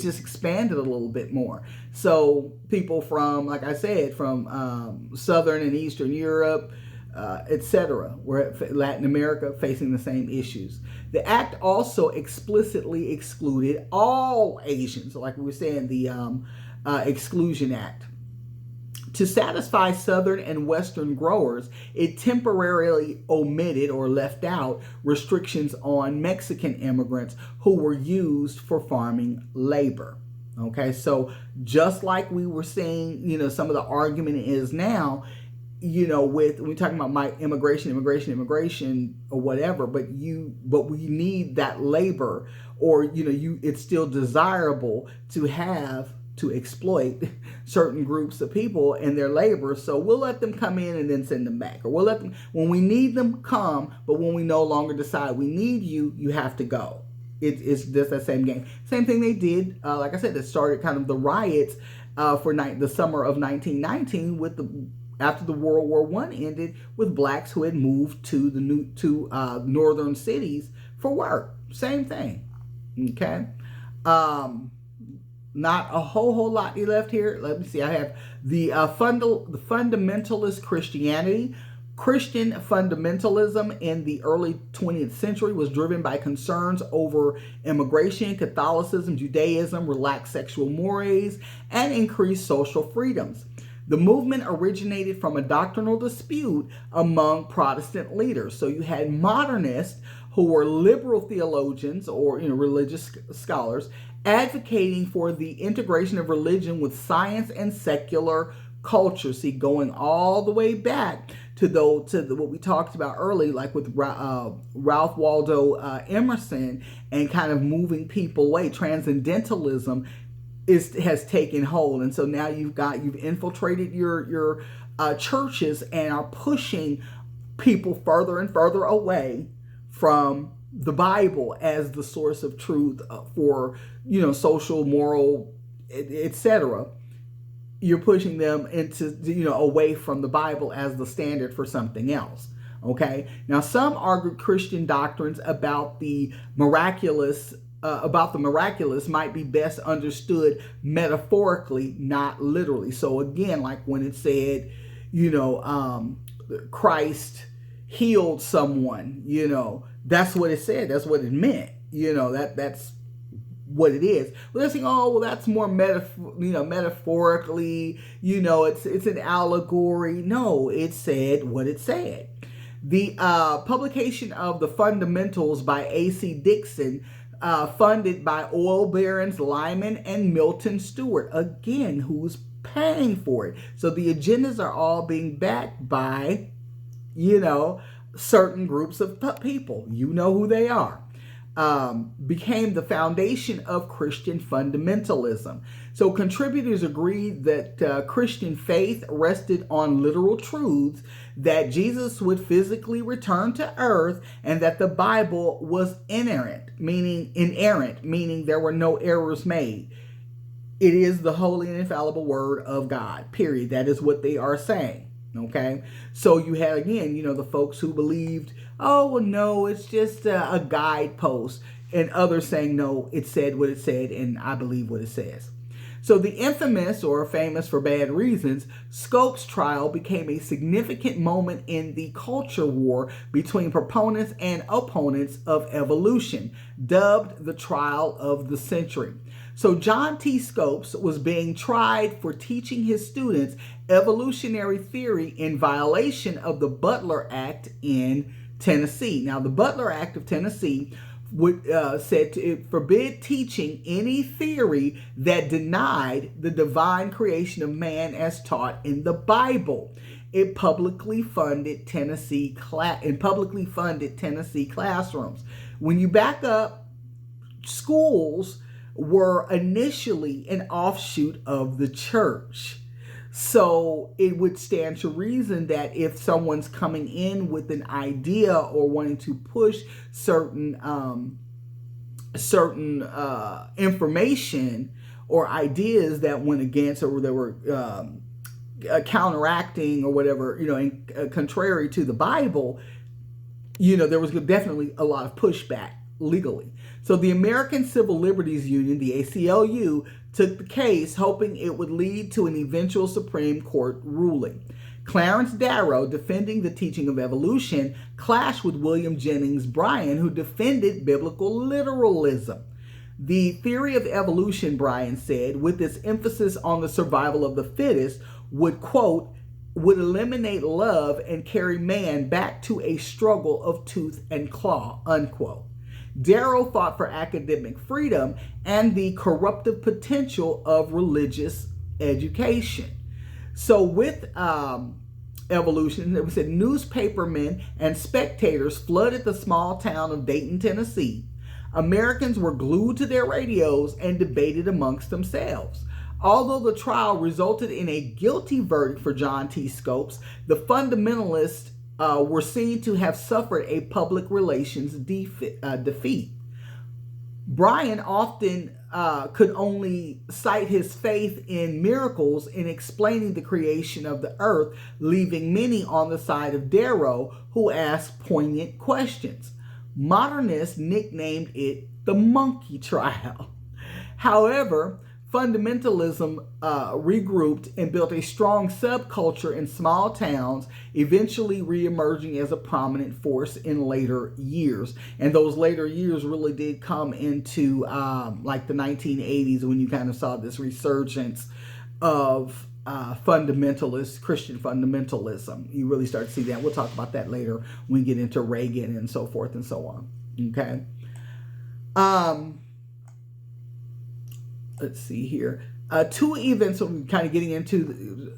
just expanded a little bit more. So people from, like I said, from Southern and Eastern Europe, etc., we're at Latin America facing the same issues. The act also explicitly excluded all Asians, like we were saying, the Exclusion Act. To satisfy Southern and Western growers, it temporarily omitted or left out restrictions on Mexican immigrants who were used for farming labor. Okay, so just like we were saying, some of the argument is now, with when we're talking about immigration or whatever, but we need that labor, or it's still desirable to exploit certain groups of people and their labor. So we'll let them come in and then send them back. Or we'll let them, when we need them, come, but when we no longer decide we need you, you have to go. It's just that same game. Same thing they did, like I said, that started kind of the riots for the summer of 1919 after the World War I ended, with blacks who had moved to the northern cities for work. Same thing. Okay. Not a whole lot left here. Let me see. I have the fundamentalist Christianity. Christian fundamentalism in the early 20th century was driven by concerns over immigration, Catholicism, Judaism, relaxed sexual mores, and increased social freedoms. The movement originated from a doctrinal dispute among Protestant leaders. So you had modernists who were liberal theologians or religious scholars advocating for the integration of religion with science and secular culture. See, going all the way back to what we talked about early, like with Ralph Waldo Emerson, and kind of moving people away. Transcendentalism has taken hold, and so now you've infiltrated your churches and are pushing people further and further away from the Bible as the source of truth for social, moral, etc. You're pushing them into away from the Bible as the standard for something else. Okay. Now, some argue Christian doctrines about the miraculous might be best understood metaphorically, not literally. So again, like when it said, Christ healed someone, that's what it said. That's what it meant. That's what it is. Well, they're saying, oh, well, that's more metaphorically, it's an allegory. No, it said what it said. The publication of the Fundamentals by A.C. Dixon, funded by oil barons Lyman and Milton Stewart. Again, who's paying for it? So the agendas are all being backed by certain groups of people. You know who they are. Became the foundation of Christian fundamentalism. So contributors agreed that Christian faith rested on literal truths, that Jesus would physically return to earth, and that the Bible was inerrant, meaning there were no errors made. It is the holy and infallible word of God, period. That is what they are saying. Okay, so you had, again, the folks who believed, oh, well, no, it's just a guidepost, and others saying, no, it said what it said, and I believe what it says. So the infamous, or famous for bad reasons, Scopes trial became a significant moment in the culture war between proponents and opponents of evolution, dubbed the trial of the century. So John T. Scopes was being tried for teaching his students evolutionary theory in violation of the Butler Act in Tennessee. Now, the Butler Act of Tennessee said it forbid teaching any theory that denied the divine creation of man as taught in the Bible. It publicly funded Tennessee classrooms. When you back up, schools were initially an offshoot of the church. So it would stand to reason that if someone's coming in with an idea or wanting to push certain information or ideas that went against, or they were counteracting or whatever, contrary to the Bible, there was definitely a lot of pushback legally. So the American Civil Liberties Union, the ACLU, took the case, hoping it would lead to an eventual Supreme Court ruling. Clarence Darrow, defending the teaching of evolution, clashed with William Jennings Bryan, who defended biblical literalism. The theory of evolution, Bryan said, with its emphasis on the survival of the fittest, would, quote, would eliminate love and carry man back to a struggle of tooth and claw, unquote. Darrow fought for academic freedom and the corruptive potential of religious education. So with evolution, it said newspapermen and spectators flooded the small town of Dayton, Tennessee. Americans were glued to their radios and debated amongst themselves. Although the trial resulted in a guilty verdict for John T. Scopes, the fundamentalists were seen to have suffered a public relations defeat. Bryan often could only cite his faith in miracles in explaining the creation of the earth, leaving many on the side of Darrow, who asked poignant questions. Modernists nicknamed it the monkey trial. However, fundamentalism regrouped and built a strong subculture in small towns, eventually reemerging as a prominent force in later years. And those later years really did come into like the 1980s, when you kind of saw this resurgence of Christian fundamentalism. You really start to see that. We'll talk about that later when we get into Reagan and so forth and so on. Okay. Let's see here. Two events, so we're kind of getting into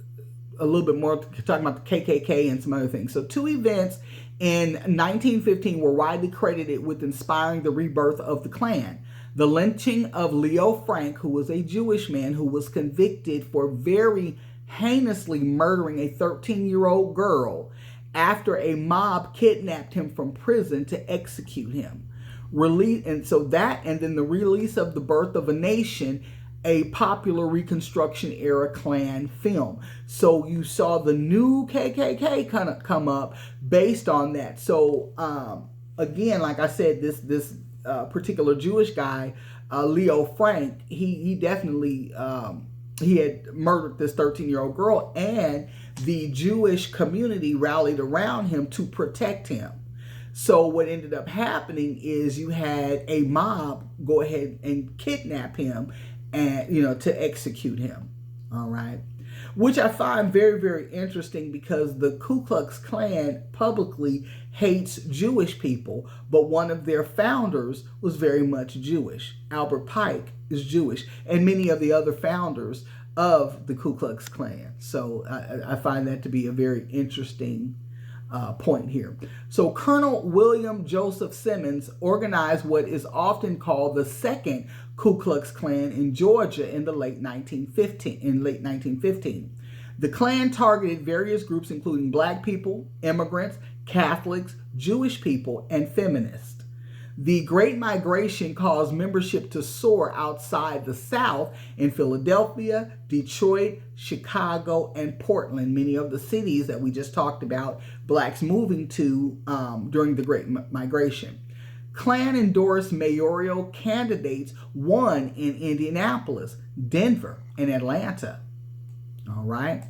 a little bit more, talking about the KKK and some other things. So two events in 1915 were widely credited with inspiring the rebirth of the Klan. The lynching of Leo Frank, who was a Jewish man who was convicted for very heinously murdering a 13-year-old girl after a mob kidnapped him from prison to execute him. And then the release of The Birth of a Nation, a popular Reconstruction era Klan film. So you saw the new KKK kind of come up based on that. So again, like I said, this particular Jewish guy, Leo Frank, he definitely he had murdered this 13-year-old girl, and the Jewish community rallied around him to protect him. So what ended up happening is you had a mob go ahead and kidnap him and, to execute him. All right. Which I find very, very interesting, because the Ku Klux Klan publicly hates Jewish people, but one of their founders was very much Jewish. Albert Pike is Jewish, and many of the other founders of the Ku Klux Klan. So I find that to be a very interesting point here. So Colonel William Joseph Simmons organized what is often called the Second Ku Klux Klan in Georgia in the late 1915. The Klan targeted various groups including black people, immigrants, Catholics, Jewish people, and feminists. The Great Migration caused membership to soar outside the South in Philadelphia, Detroit, Chicago, and Portland, many of the cities that we just talked about blacks moving to during the Great Migration. Klan endorsed mayoral candidates won in Indianapolis, Denver, and Atlanta. All right.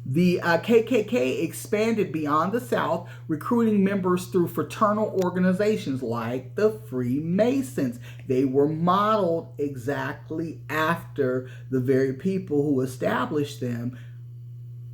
The KKK expanded beyond the South, recruiting members through fraternal organizations like the Freemasons. They were modeled exactly after the very people who established them,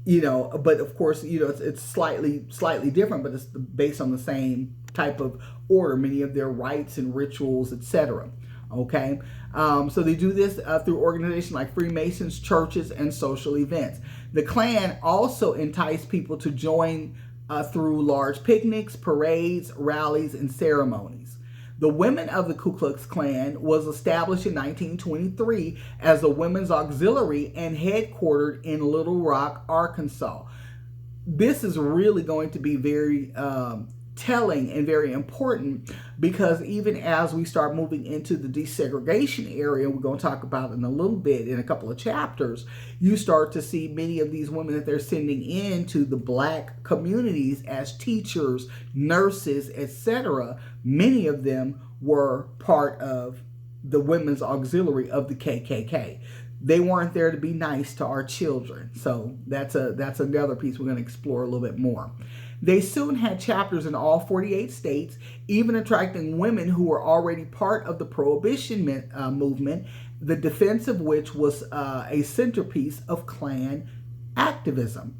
but of course, it's slightly different, but it's based on the same type of order, many of their rites and rituals, etc. Okay, so they do this through organizations like Freemasons, churches, and social events. The Klan also enticed people to join through large picnics, parades, rallies, and ceremonies. The Women of the Ku Klux Klan was established in 1923 as a women's auxiliary and headquartered in Little Rock, Arkansas. This is really going to be very telling and very important, because even as we start moving into the desegregation area, we're going to talk about in a little bit in a couple of chapters, you start to see many of these women that they're sending into the black communities as teachers, nurses, etc. Many of them were part of the women's auxiliary of the KKK. They weren't there to be nice to our children. So that's another piece we're going to explore a little bit more. They soon had chapters in all 48 states, even attracting women who were already part of the Prohibition movement, the defense of which was a centerpiece of Klan activism.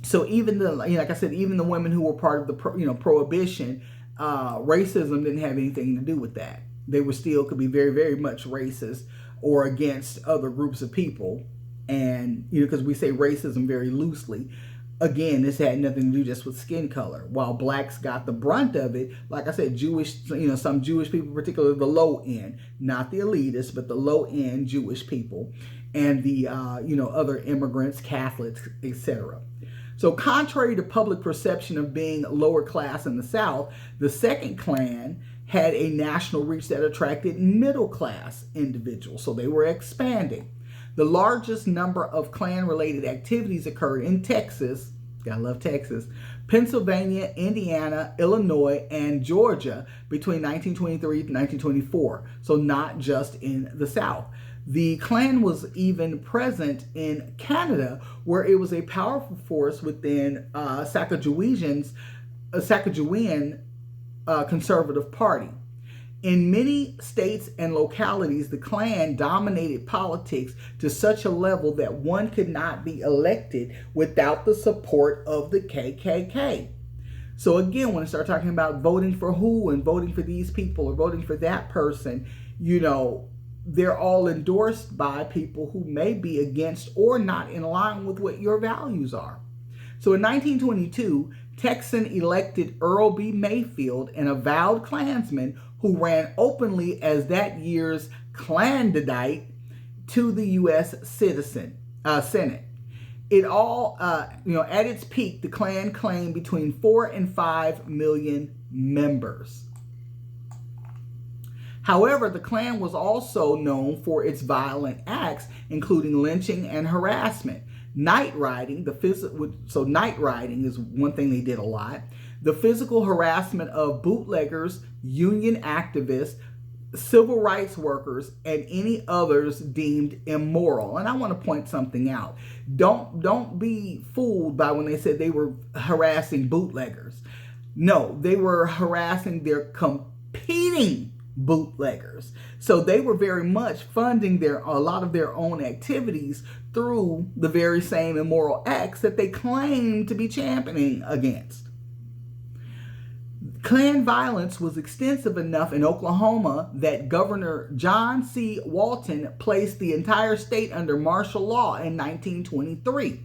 So even like I said, even the women who were part of the Prohibition, racism didn't have anything to do with that. They were still could be very, very much racist or against other groups of people, and because we say racism very loosely. Again, this had nothing to do just with skin color. While blacks got the brunt of it, like I said, some Jewish people, particularly the low end, not the elitists, but the low end Jewish people, and the other immigrants, Catholics, etc. So contrary to public perception of being lower class in the South, the Second Klan had a national reach that attracted middle class individuals. So they were expanding. The largest number of Klan-related activities occurred in Texas, gotta love Texas, Pennsylvania, Indiana, Illinois, and Georgia between 1923 and 1924, so not just in the South. The Klan was even present in Canada, where it was a powerful force within Sacagawean Conservative Party. In many states and localities, the Klan dominated politics to such a level that one could not be elected without the support of the KKK. So again, when I start talking about voting for who and voting for these people or voting for that person, they're all endorsed by people who may be against or not in line with what your values are. So in 1922, Texan elected Earl B. Mayfield, an avowed Klansman who ran openly as that year's candidate to the U.S. Senate. It all, at its peak, the Klan claimed between 4 and 5 million members. However, the Klan was also known for its violent acts, including lynching and harassment. Night riding, night riding is one thing they did a lot. The physical harassment of bootleggers, union activists, civil rights workers, and any others deemed immoral. And I want to point something out. Don't be fooled by when they said they were harassing bootleggers. No, they were harassing their competing bootleggers. So they were very much funding a lot of their own activities through the very same immoral acts that they claimed to be championing against. Klan violence was extensive enough in Oklahoma that Governor John C. Walton placed the entire state under martial law in 1923.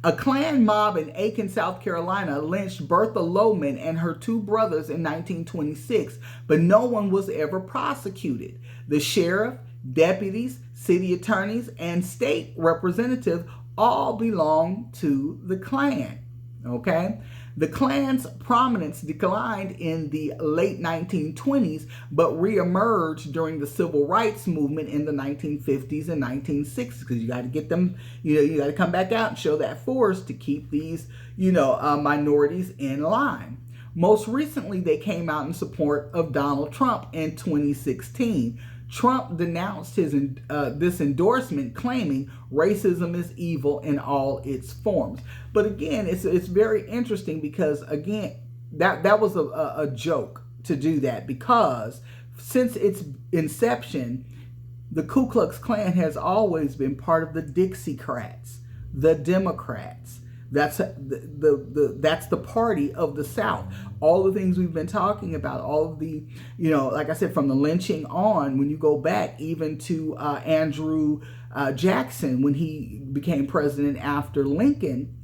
A Klan mob in Aiken, South Carolina lynched Bertha Lowman and her two brothers in 1926, but no one was ever prosecuted. The sheriff, deputies, city attorneys, and state representatives all belonged to the Klan. Okay? The Klan's prominence declined in the late 1920s, but reemerged during the civil rights movement in the 1950s and 1960s, because you got to get them, you got to come back out and show that force to keep these, minorities in line. Most recently, they came out in support of Donald Trump in 2016. Trump denounced this endorsement, claiming racism is evil in all its forms. But again, it's very interesting because, again, that was a joke to do that, because since its inception, the Ku Klux Klan has always been part of the Dixiecrats, the Democrats. That's the party of the South. All the things we've been talking about, all of the, like I said, from the lynching on, when you go back even to Andrew Jackson, when he became president after Lincoln,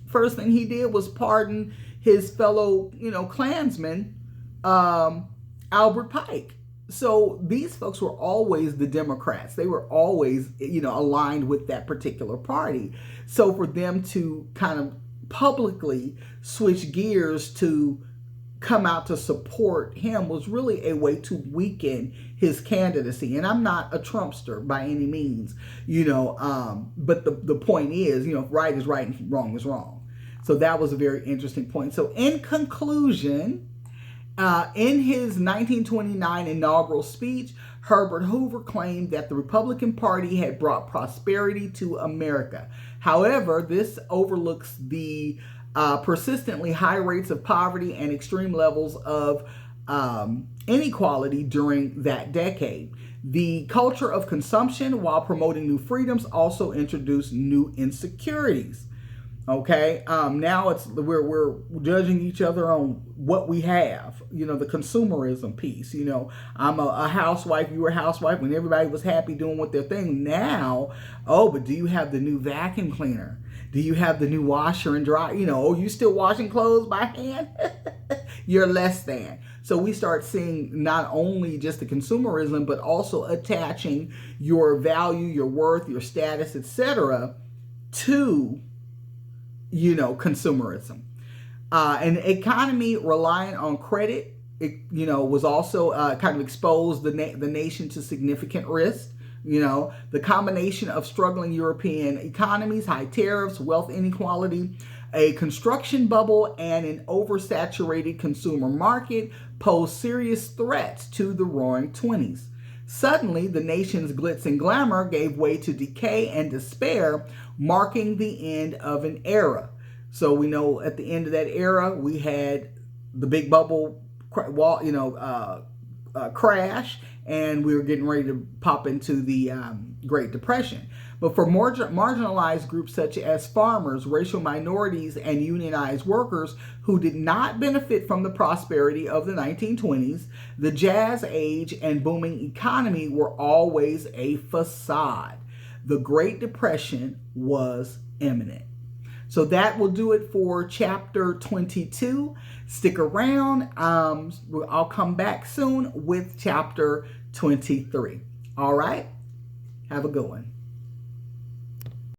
first thing he did was pardon his fellow, Klansman, Albert Pike. So these folks were always the Democrats. They were always, aligned with that particular party. So for them to kind of publicly switch gears to come out to support him was really a way to weaken his candidacy. And I'm not a Trumpster by any means, but the point is, right is right and wrong is wrong. So that was a very interesting point. So in conclusion, in his 1929 inaugural speech, Herbert Hoover claimed that the Republican Party had brought prosperity to America. However, this overlooks the persistently high rates of poverty and extreme levels of inequality during that decade. The culture of consumption, while promoting new freedoms, also introduced new insecurities. Okay, now we're judging each other on what we have, the consumerism piece. I'm a housewife, you were a housewife when everybody was happy doing what their thing. Now, but do you have the new vacuum cleaner? Do you have the new washer and dryer? You still washing clothes by hand? You're less than. So we start seeing not only just the consumerism, but also attaching your value, your worth, your status, etc. to consumerism. An economy reliant on credit, was also kind of exposed the nation to significant risk. The combination of struggling European economies, high tariffs, wealth inequality, a construction bubble, and an oversaturated consumer market posed serious threats to the Roaring Twenties. Suddenly, the nation's glitz and glamour gave way to decay and despair, marking the end of an era. So we know at the end of that era, we had the big bubble crash, and we were getting ready to pop into the Great Depression. But for marginalized groups such as farmers, racial minorities, and unionized workers who did not benefit from the prosperity of the 1920s, the Jazz Age and booming economy were always a facade. The Great Depression was imminent. So that will do it for chapter 22. Stick around. I'll come back soon with chapter 23. All right? Have a good one.